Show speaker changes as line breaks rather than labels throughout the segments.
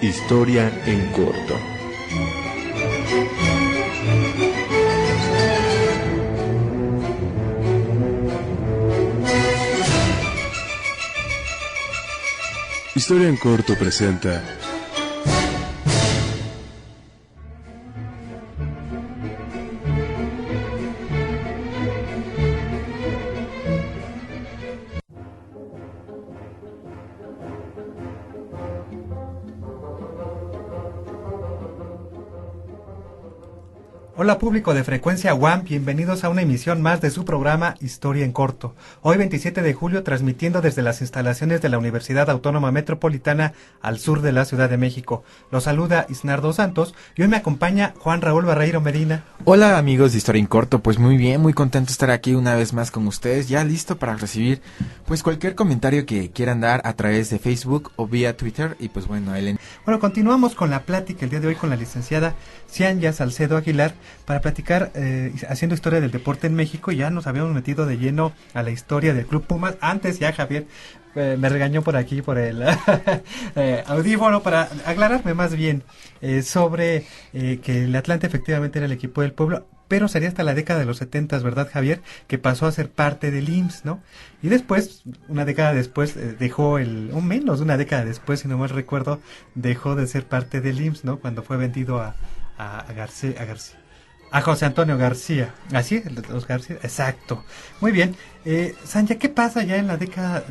Historia en corto. Historia en corto presenta
Hola público de Frecuencia UAM, bienvenidos a una emisión más de su programa Historia en Corto. Hoy 27 de julio transmitiendo desde las instalaciones de la Universidad Autónoma Metropolitana al sur de la Ciudad de México. Los saluda Isnardo Santos y hoy me acompaña Juan Raúl Barreiro Medina.
Hola amigos de Historia en Corto, pues muy bien, muy contento de estar aquí una vez más con ustedes, ya listo para recibir pues cualquier comentario que quieran dar a través de Facebook o vía Twitter y pues bueno, Ellen.
Bueno, continuamos con la plática el día de hoy con la licenciada Cianya Salcedo Aguilar para platicar haciendo historia del deporte en México. Ya nos habíamos metido de lleno a la historia del Club Pumas. Antes ya Javier me regañó por aquí por el audífono para aclararme más bien sobre que el Atlante efectivamente era el equipo del pueblo, pero sería hasta la década de los 70, ¿verdad, Javier? Que pasó a ser parte del IMSS, ¿no? Y después, una década después, o menos de una década después, si no mal recuerdo, dejó de ser parte del IMSS, ¿no? Cuando fue vendido a José Antonio García. ¿Así? Los García. Exacto. Muy bien. Sanya, ¿qué pasa ya en la década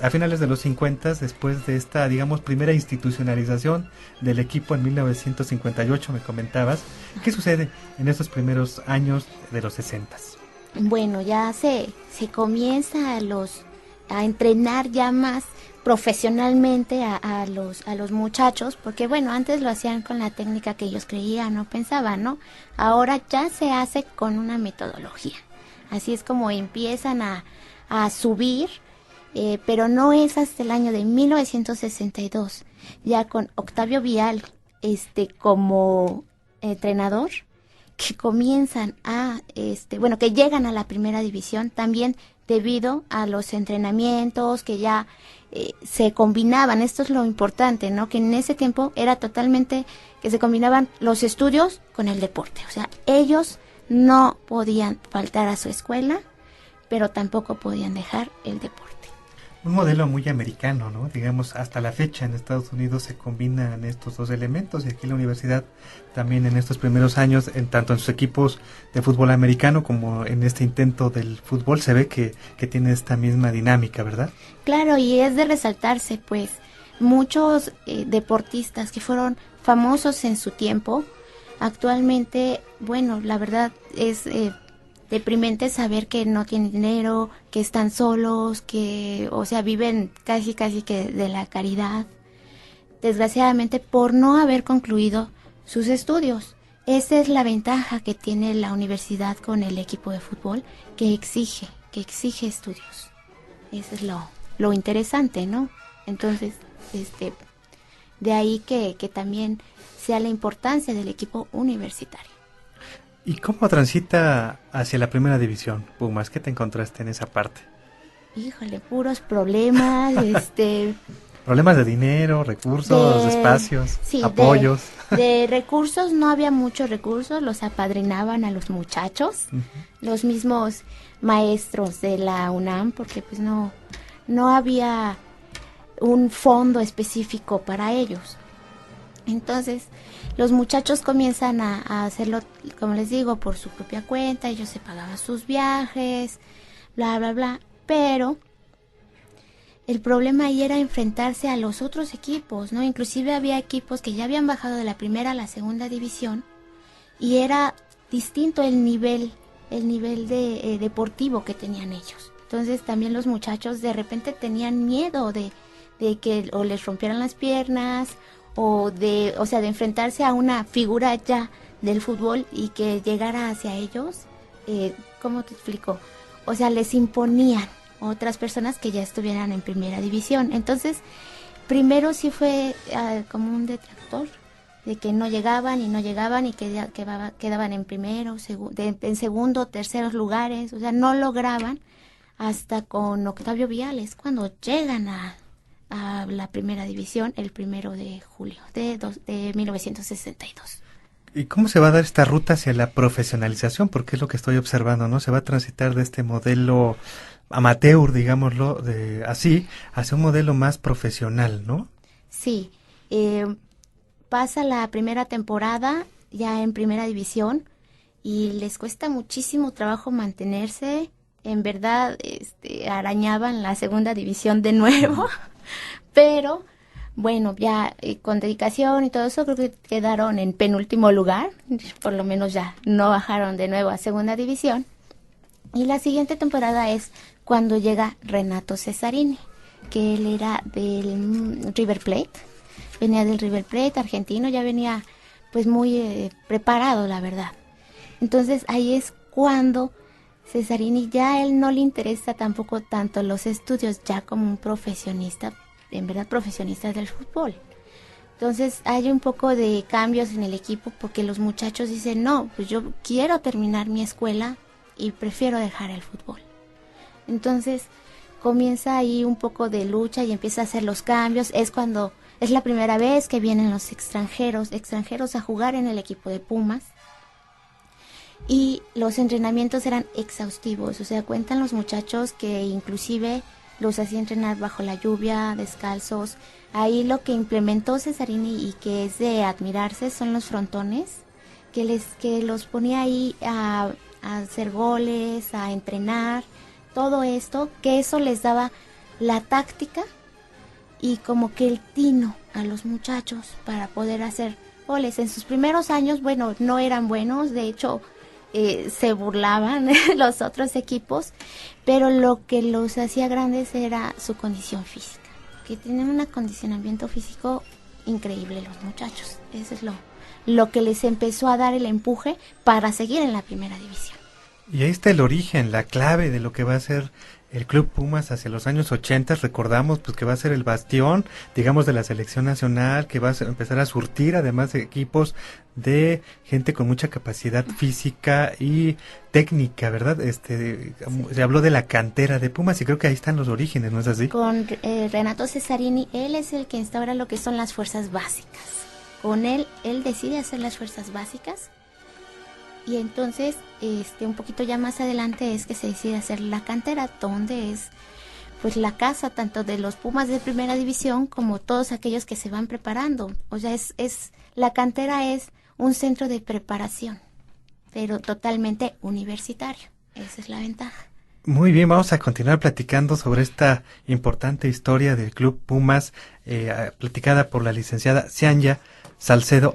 a finales de los 50, después de esta, digamos, primera institucionalización del equipo en 1958, me comentabas? ¿Qué sucede en estos primeros años de los 60?
Bueno, ya se comienza a entrenar ya más profesionalmente a los muchachos, porque bueno, antes lo hacían con la técnica que ellos creían o pensaban, ¿no? Ahora ya se hace con una metodología. Así es como empiezan a subir, pero no es hasta el año de 1962, ya con Octavio Vial como entrenador, que comienzan que llegan a la primera división también debido a los entrenamientos que ya se combinaban. Esto es lo importante, ¿no? Que en ese tiempo era totalmente que se combinaban los estudios con el deporte. O sea, ellos no podían faltar a su escuela, pero tampoco podían dejar el deporte.
Un modelo muy americano, ¿no? Digamos, hasta la fecha en Estados Unidos se combinan estos dos elementos y aquí en la universidad también en estos primeros años, tanto en sus equipos de fútbol americano como en este intento del fútbol, se ve que tiene esta misma dinámica, ¿verdad?
Claro, y es de resaltarse, pues, muchos deportistas que fueron famosos en su tiempo, actualmente, bueno, la verdad es deprimente saber que no tienen dinero, que están solos, que, o sea, viven casi que de la caridad, desgraciadamente por no haber concluido sus estudios. Esa es la ventaja que tiene la universidad con el equipo de fútbol, que exige estudios. Eso es lo interesante, ¿no? Entonces, de ahí que también sea la importancia del equipo universitario.
¿Y cómo transita hacia la primera división, Pumas? ¿Qué te encontraste en esa parte?
Híjole, puros problemas,
Problemas de dinero, recursos, espacios, sí, apoyos.
De recursos no había muchos recursos, los apadrinaban a los muchachos, los mismos maestros de la UNAM, porque pues no había un fondo específico para ellos. Entonces, los muchachos comienzan a hacerlo, como les digo, por su propia cuenta, ellos se pagaban sus viajes, bla, bla, bla, pero el problema ahí era enfrentarse a los otros equipos, ¿no? Inclusive había equipos que ya habían bajado de la primera a la segunda división y era distinto el nivel deportivo que tenían ellos. Entonces, también los muchachos de repente tenían miedo de que o les rompieran las piernas o de enfrentarse a una figura ya del fútbol y que llegara hacia ellos, ¿cómo te explico? O sea, les imponían otras personas que ya estuvieran en primera división. Entonces, primero sí fue como un detractor, de que no llegaban y que quedaban en primero, en segundo, terceros lugares, o sea, no lograban hasta con Octavio Viales, cuando llegan a a la primera división el 1 de julio de 1962.
¿Y cómo se va a dar esta ruta hacia la profesionalización? Porque es lo que estoy observando, ¿no? Se va a transitar de este modelo amateur, digámoslo, así, hacia un modelo más profesional, ¿no?
Sí, pasa la primera temporada ya en primera división y les cuesta muchísimo trabajo mantenerse. En verdad, arañaban la segunda división de nuevo, pero bueno, ya con dedicación y todo eso creo que quedaron en penúltimo lugar, por lo menos ya no bajaron de nuevo a segunda división. Y la siguiente temporada es cuando llega Renato Cesarini, que él era del River Plate, venía del River Plate argentino, ya venía pues muy preparado, la verdad. Entonces ahí es cuando Cesarini ya a él no le interesa tampoco tanto los estudios, ya como un profesionista, en verdad profesionista del fútbol. Entonces hay un poco de cambios en el equipo porque los muchachos dicen, no, pues yo quiero terminar mi escuela y prefiero dejar el fútbol. Entonces comienza ahí un poco de lucha y empieza a hacer los cambios. Es cuando es la primera vez que vienen los extranjeros a jugar en el equipo de Pumas. Y los entrenamientos eran exhaustivos, o sea, cuentan los muchachos que inclusive los hacía entrenar bajo la lluvia, descalzos. Ahí lo que implementó Cesarini y que es de admirarse son los frontones, que los ponía ahí a hacer goles, a entrenar, todo esto, que eso les daba la táctica y como que el tino a los muchachos para poder hacer goles. En sus primeros años, bueno, no eran buenos, de hecho se burlaban los otros equipos, pero lo que los hacía grandes era su condición física, que tienen un acondicionamiento físico increíble los muchachos. Eso es lo que les empezó a dar el empuje para seguir en la primera división.
Y ahí está el origen, la clave de lo que va a ser el Club Pumas hacia los años 80. Recordamos pues que va a ser el bastión, digamos, de la selección nacional, que va a empezar a surtir además de equipos de gente con mucha capacidad física y técnica, ¿verdad? Se habló de la cantera de Pumas y creo que ahí están los orígenes, ¿no es así?
Con Renato Cesarini, él es el que instaura lo que son las fuerzas básicas. Con él decide hacer las fuerzas básicas. Y entonces, un poquito ya más adelante es que se decide hacer la cantera, donde es pues la casa tanto de los Pumas de primera división como todos aquellos que se van preparando. O sea, la cantera es un centro de preparación, pero totalmente universitario. Esa es la ventaja.
Muy bien, vamos a continuar platicando sobre esta importante historia del Club Pumas, platicada por la licenciada Cianya Salcedo